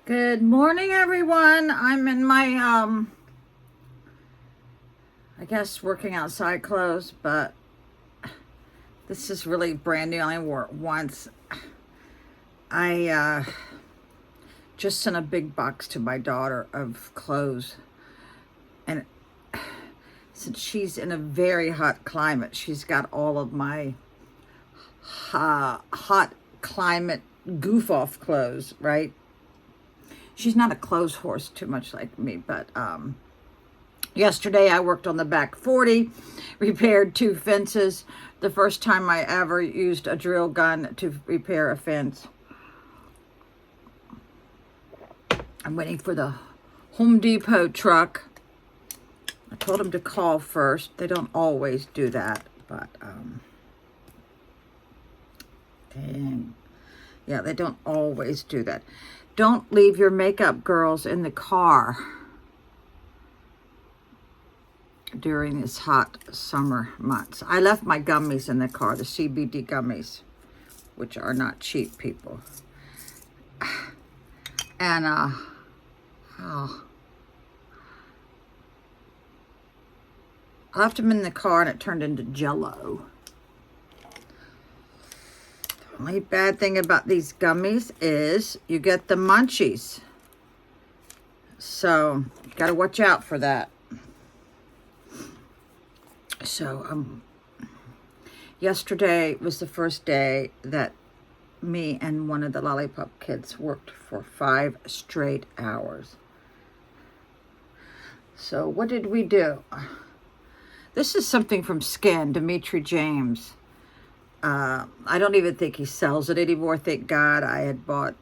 Good morning, everyone. I'm in my, I guess working outside clothes, but this is really brand new. I only wore it once. I just sent a big box to my daughter of clothes. And since she's in a very hot climate, she's got all of my hot climate goof off clothes, right? She's not a clothes horse too much like me, but yesterday I worked on the back 40, repaired 2 fences. The first time I ever used a drill gun to repair a fence. I'm waiting for the Home Depot truck. I told them to call first. They don't always do that, but dang. Yeah, they don't always do that. Don't leave your makeup, girls, in the car during this hot summer months. I left my gummies in the car, the CBD gummies, which are not cheap, people. And, I left them in the car and it turned into Jell-O. Only bad thing about these gummies is you get the munchies. So, you gotta watch out for that. So, yesterday was the first day that me and one of the Lollipop kids worked for 5 straight hours. So, what did we do? This is something from Skin, Dimitri James. I don't even think he sells it anymore. Thank God. I had bought,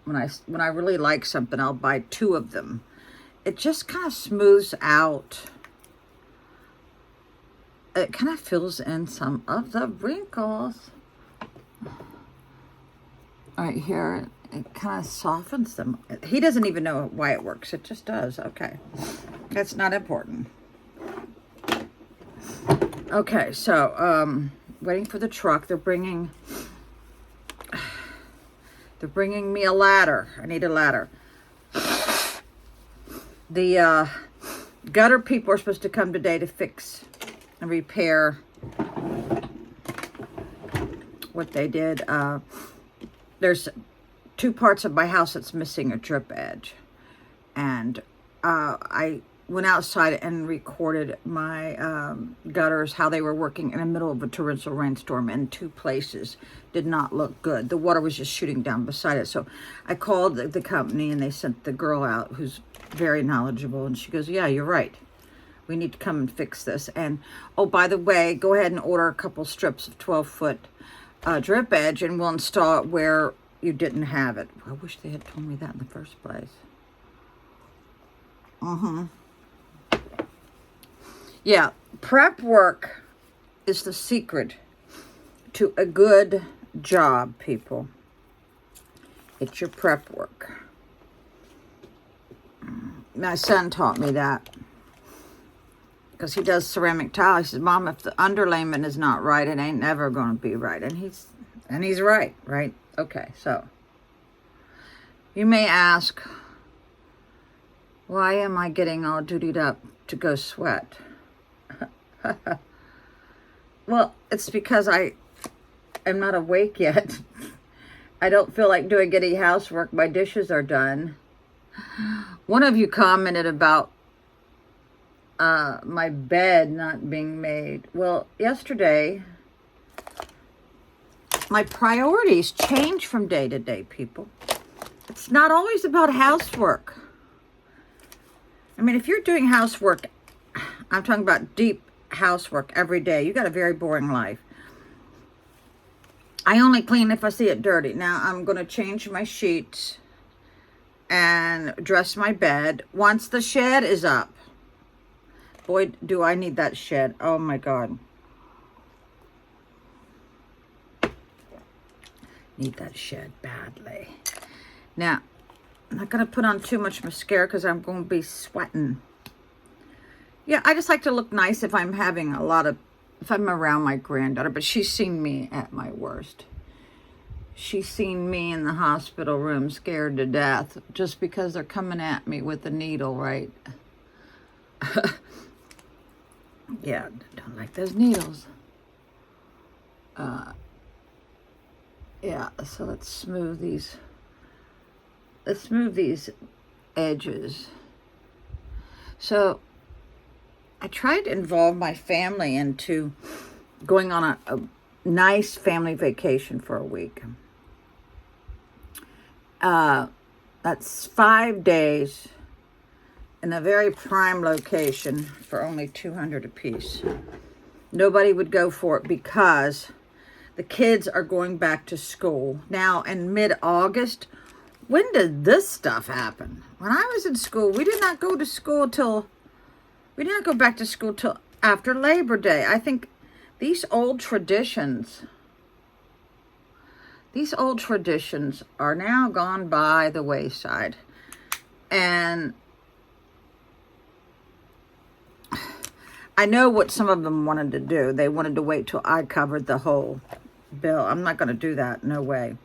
when I really like something, I'll buy 2 of them. It just kind of smooths out. It kind of fills in some of the wrinkles. Right here, it kind of softens them. He doesn't even know why it works. It just does. Okay. That's not important. Okay, so, waiting for the truck. They're bringing me a ladder. I need a ladder. The gutter people are supposed to come today to fix and repair what they did. There's 2 parts of my house that's missing a drip edge. And I went outside and recorded my gutters, how they were working in the middle of a torrential rainstorm in 2 places. Did not look good. The water was just shooting down beside it. So I called the company and they sent the girl out who's very knowledgeable. And she goes, yeah, you're right. We need to come and fix this. And, oh, by the way, go ahead and order a couple strips of 12-foot drip edge and we'll install it where you didn't have it. I wish they had told me that in the first place. Yeah, prep work is the secret to a good job, people. It's your prep work. My son taught me that because he does ceramic tile. He says, Mom, if the underlayment is not right, it ain't never going to be right. And he's right, right? Okay, so you may ask, why am I getting all dutied up to go sweat? Well, it's because I am not awake yet. I don't feel like doing any housework. My dishes are done. One of you commented about my bed not being made. Well, yesterday, my priorities change from day to day, people. It's not always about housework. I mean, if you're doing housework, I'm talking about deep housework every day. You got a very boring life. I only clean if I see it dirty. Now, I'm going to change my sheets and dress my bed once the shed is up. Boy, do I need that shed. Oh, my God. Need that shed badly. Now, I'm not going to put on too much mascara because I'm going to be sweating. Yeah, I just like to look nice if I'm if I'm around my granddaughter, but she's seen me at my worst. she's seen me in the hospital room scared to death just because they're coming at me with a needle, right? Yeah, don't like those needles. Yeah, so let's smooth these edges. So I tried to involve my family into going on a nice family vacation for a week. That's 5 days in a very prime location for only $200 apiece. Nobody would go for it because the kids are going back to school. Now, in mid-August, when did this stuff happen? When I was in school, we did not go back to school till after Labor Day. I think these old traditions are now gone by the wayside. And I know what some of them wanted to do. They wanted to wait till I covered the whole bill. I'm not going to do that. No way.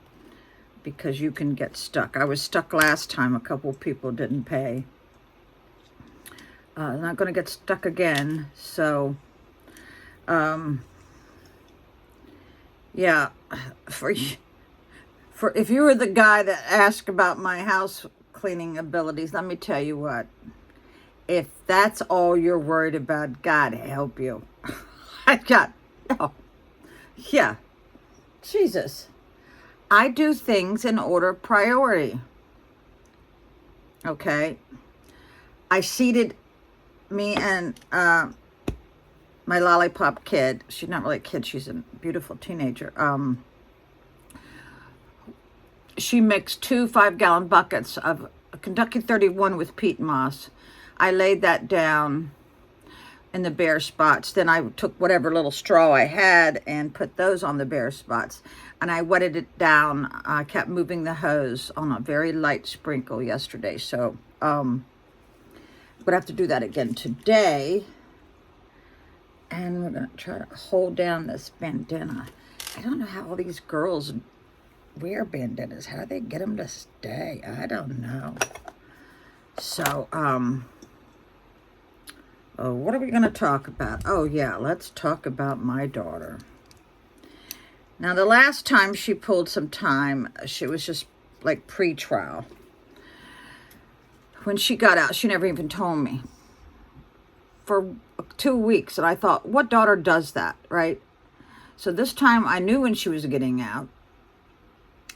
Because you can get stuck. I was stuck last time. A couple people didn't pay. I'm not going to get stuck again. So, yeah. For if you were the guy that asked about my house cleaning abilities, let me tell you what. If that's all you're worried about, God help you. Yeah. Jesus. I do things in order of priority. Okay. I seated me and my lollipop kid. She's not really a kid. She's a beautiful teenager. She mixed 2 5-gallon buckets of Kentucky 31 with peat moss. I laid that down in the bare spots. Then I took whatever little straw I had and put those on the bare spots. And I wetted it down. I kept moving the hose on a very light sprinkle yesterday. So, I'm going to have to do that again today. And we're going to try to hold down this bandana. I don't know how all these girls wear bandanas. How do they get them to stay? I don't know. So, what are we going to talk about? Oh, yeah, let's talk about my daughter. Now, the last time she pulled some time, she was just like pre-trial. When she got out, she never even told me. For 2 weeks, and I thought, what daughter does that, right? So this time, I knew when she was getting out.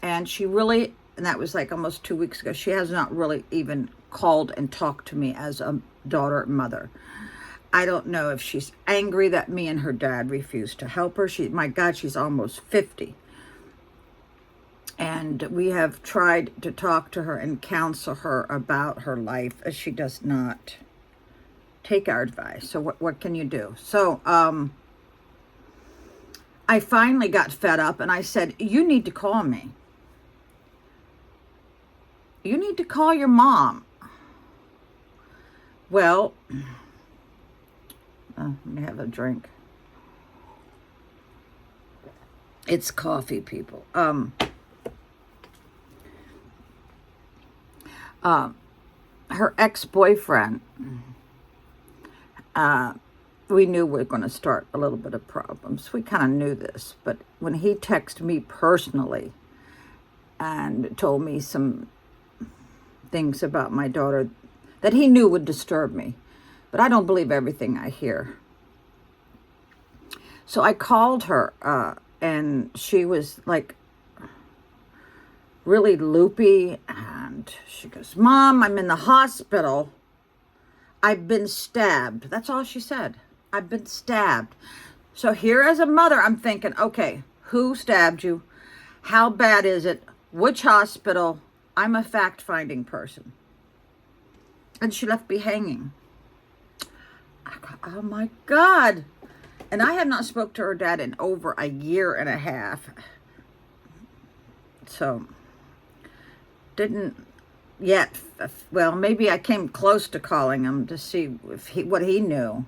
And she really, and that was like almost 2 weeks ago, she has not really even called and talked to me as a daughter and mother. I don't know if she's angry that me and her dad refused to help her. My God, she's almost 50. And we have tried to talk to her and counsel her about her life, as she does not take our advice. So what can you do? So I finally got fed up and I said, you need to call me. You need to call your mom. Well, let me have a drink. It's coffee, people. Her ex-boyfriend, we knew we were going to start a little bit of problems. We kind of knew this, but when he texted me personally and told me some things about my daughter that he knew would disturb me, but I don't believe everything I hear. So I called her, and she was like really loopy, and she goes, Mom, I'm in the hospital. I've been stabbed. That's all she said. I've been stabbed. So here as a mother, I'm thinking, okay, who stabbed you? How bad is it? Which hospital? I'm a fact-finding person. And she left me hanging. I go, oh my God. And I had not spoke to her dad in over a year and a half. So, didn't yet. Well, maybe I came close to calling him to see if what he knew.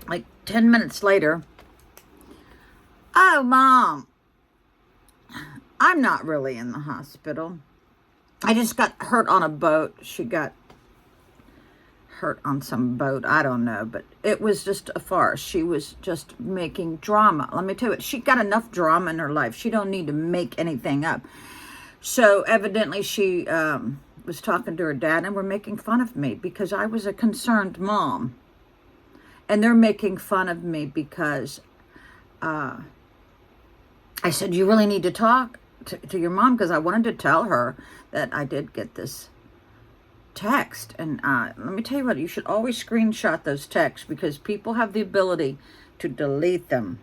Like 10 minutes later, oh, Mom, I'm not really in the hospital. I just got hurt on a boat. She got hurt on some boat. I don't know, but it was just a farce. She was just making drama. Let me tell you, she got enough drama in her life. She don't need to make anything up. So evidently she was talking to her dad and were making fun of me because I was a concerned mom. And they're making fun of me because I said, you really need to talk to your mom, because I wanted to tell her that I did get this text. And let me tell you what, you should always screenshot those texts because people have the ability to delete them.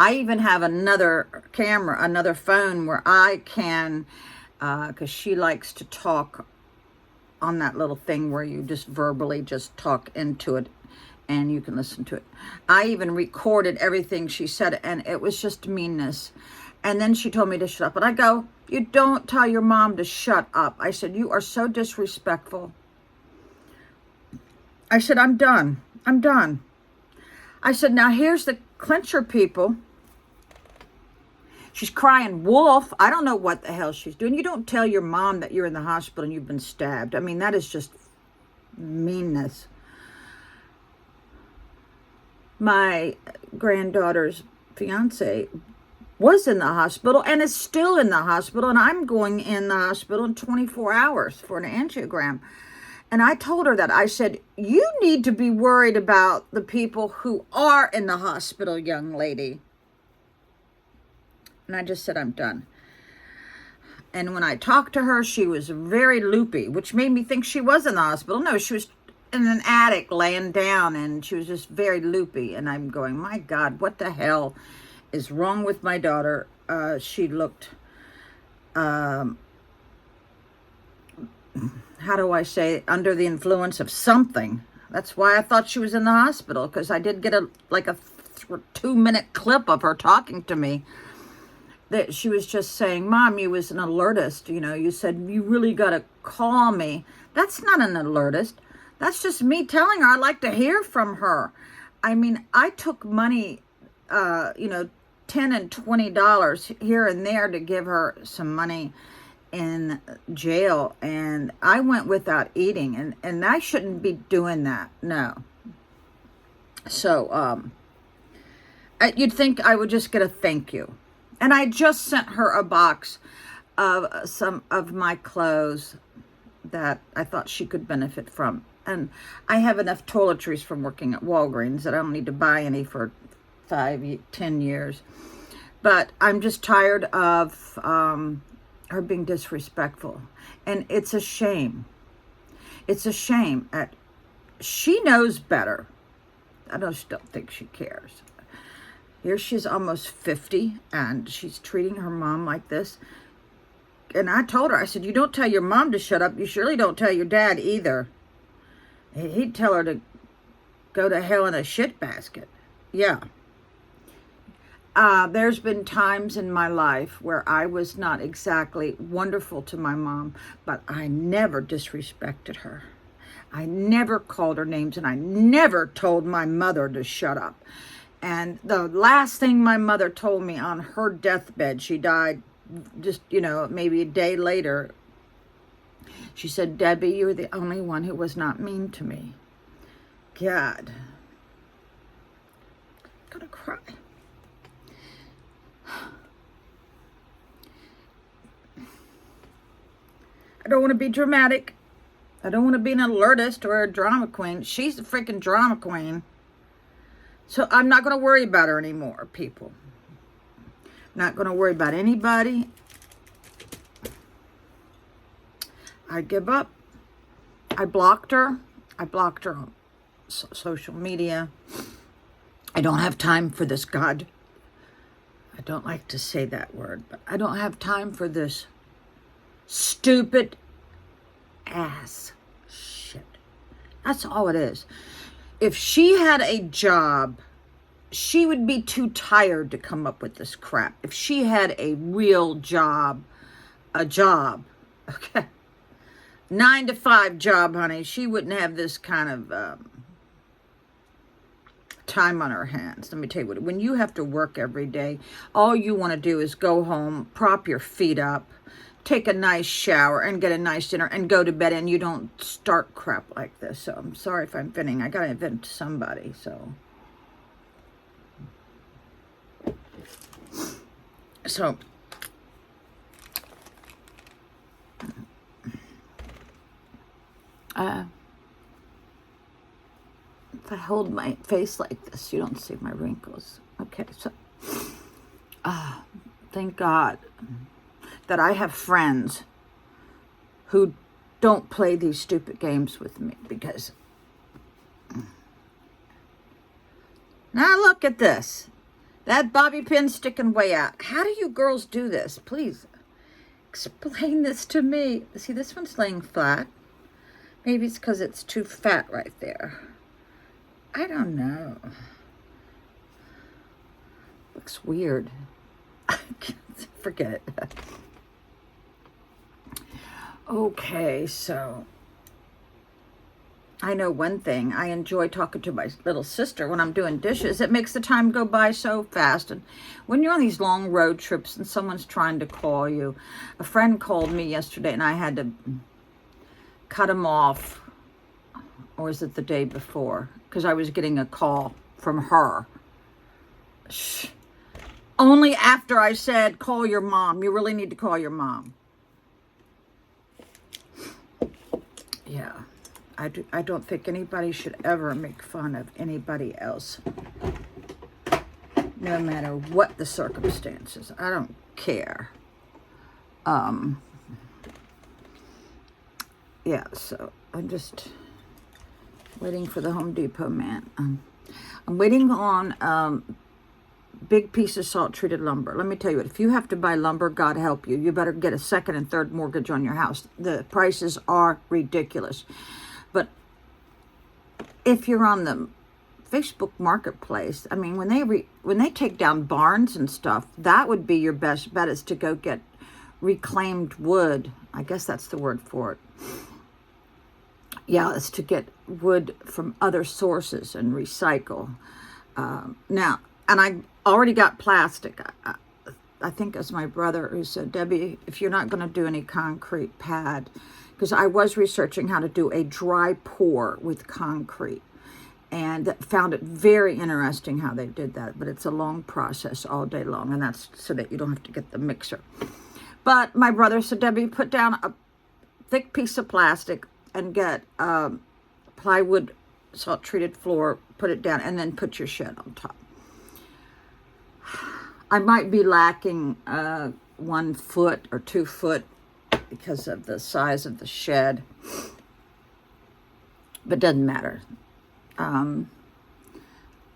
I even have another camera, another phone where I can, because she likes to talk on that little thing where you just verbally just talk into it and you can listen to it. I even recorded everything she said, and it was just meanness. And then she told me to shut up. And I go, you don't tell your mom to shut up. I said, you are so disrespectful. I said, I'm done. I'm done. I said, now here's the clincher, people. She's crying wolf. I don't know what the hell she's doing. You don't tell your mom that you're in the hospital and you've been stabbed. I mean, that is just meanness. My granddaughter's fiance was in the hospital and is still in the hospital, and I'm going in the hospital in 24 hours for an angiogram. And I told her that. I said, you need to be worried about the people who are in the hospital, young lady. And I just said, I'm done. And when I talked to her, she was very loopy, which made me think she was in the hospital. No, she was in an attic laying down, and she was just very loopy. And I'm going, my God, what the hell is wrong with my daughter? She looked, how do I say, under the influence of something. That's why I thought she was in the hospital, because I did get a 2-minute clip of her talking to me. That she was just saying, Mom, you was an alertist. You know, you said, you really got to call me. That's not an alertist. That's just me telling her I'd like to hear from her. I mean, I took money, $10 and $20 here and there to give her some money in jail. And I went without eating. And I shouldn't be doing that. No. So, you'd think I would just get a thank you. And I just sent her a box of some of my clothes that I thought she could benefit from. And I have enough toiletries from working at Walgreens that I don't need to buy any for 5-10 years. But I'm just tired of her being disrespectful. And it's a shame. It's a shame. She knows better. I just don't think she cares. Here she's almost 50, and she's treating her mom like this. And I told her, I said, you don't tell your mom to shut up. You surely don't tell your dad either. He'd tell her to go to hell in a shit basket. Yeah. There's been times in my life where I was not exactly wonderful to my mom, but I never disrespected her. I never called her names, and I never told my mother to shut up. And the last thing my mother told me on her deathbed, she died just, maybe a day later. She said, Debbie, you're the only one who was not mean to me. God. I'm gonna cry. I don't want to be dramatic. I don't want to be an alertist or a drama queen. She's a freaking drama queen. So I'm not going to worry about her anymore, people. Not going to worry about anybody. I give up. I blocked her. I blocked her on social media. I don't have time for this, God. I don't like to say that word, but I don't have time for this stupid ass shit. That's all it is. If she had a job, she would be too tired to come up with this crap. If she had a real job, okay, 9-to-5 job, honey, she wouldn't have this kind of time on our hands. Let me tell you what, when you have to work every day, all you want to do is go home, prop your feet up, take a nice shower, and get a nice dinner, and go to bed, and you don't start crap like this. So I'm sorry if I'm venting. I got to vent to somebody, so. If I hold my face like this, you don't see my wrinkles. Okay, so, thank God that I have friends who don't play these stupid games with me, because now look at this. That bobby pin sticking way out. How do you girls do this? Please explain this to me. See, this one's laying flat. Maybe it's because it's too fat right there. I don't know. Looks weird. Forget it. Okay, so I know one thing. I enjoy talking to my little sister when I'm doing dishes. It makes the time go by so fast. And when you're on these long road trips and someone's trying to call you, a friend called me yesterday and I had to cut him off. Or was it the day before? Because I was getting a call from her. Shh. Only after I said, call your mom. You really need to call your mom. Yeah. I don't think anybody should ever make fun of anybody else. No matter what the circumstances. I don't care. Yeah, so I'm just waiting for the Home Depot man. I'm waiting on big piece of salt-treated lumber. Let me tell you what, if you have to buy lumber, God help you. You better get a second and third mortgage on your house. The prices are ridiculous. But if you're on the Facebook Marketplace, I mean, when they take down barns and stuff, that would be your best bet, is to go get reclaimed wood. I guess that's the word for it. Yeah, is to get wood from other sources and recycle. Now, and I already got plastic. I think it was my brother who said, Debbie, if you're not going to do any concrete pad, because I was researching how to do a dry pour with concrete, and found it very interesting how they did that. But it's a long process all day long, and that's so that you don't have to get the mixer. But my brother said, Debbie, put down a thick piece of plastic and get plywood salt-treated floor, put it down, and then put your shed on top. I might be lacking 1 foot or 2 foot because of the size of the shed, but doesn't matter. And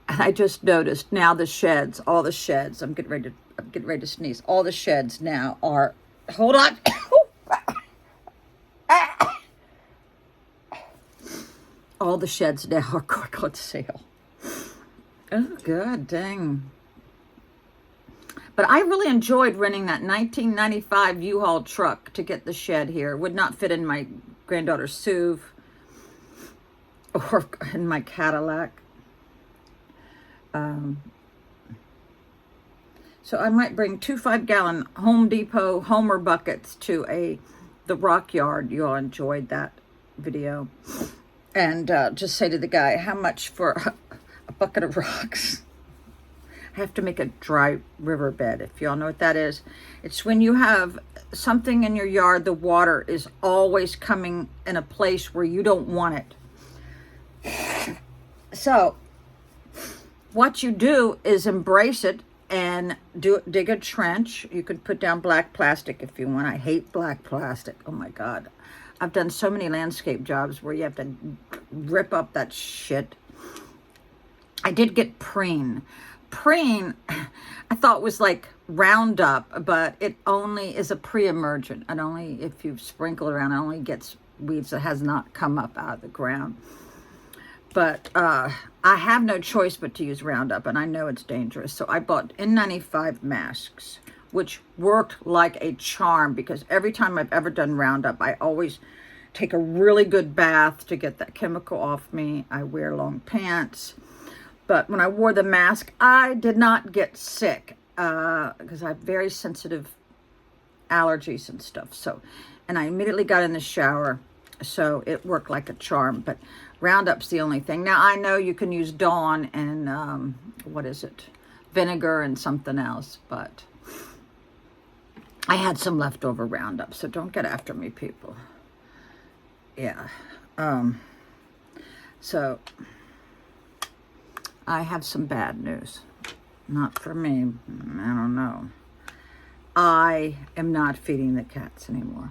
I just noticed now all the sheds, I'm getting ready to sneeze. All the sheds now are, hold on. All the sheds now are going on sale. Oh, God dang. But I really enjoyed renting that 1995 U-Haul truck to get the shed here. It would not fit in my granddaughter's SUV or in my Cadillac. So I might bring 2 5-gallon Home Depot Homer buckets to the rock yard. You all enjoyed that video. And just say to the guy, how much for a bucket of rocks? I have to make a dry riverbed, if y'all know what that is. It's when you have something in your yard, the water is always coming in a place where you don't want it. So what you do is embrace it and dig a trench. You could put down black plastic if you want. I hate black plastic. Oh my God. I've done so many landscape jobs where you have to rip up that shit. I did get preen. Preen, I thought was like Roundup, but it only is a pre-emergent. And only if you sprinkle it around, it only gets weeds that has not come up out of the ground. But I have no choice but to use Roundup, and I know it's dangerous. So I bought N95 masks, which worked like a charm, because every time I've ever done Roundup, I always take a really good bath to get that chemical off me. I wear long pants. But when I wore the mask, I did not get sick because I have very sensitive allergies and stuff. So, and I immediately got in the shower, so it worked like a charm. But Roundup's the only thing. Now I know you can use Dawn and what is it, vinegar and something else, but I had some leftover Roundup, so don't get after me, people. Yeah. So I have some bad news. Not for me. I don't know. I am not feeding the cats anymore.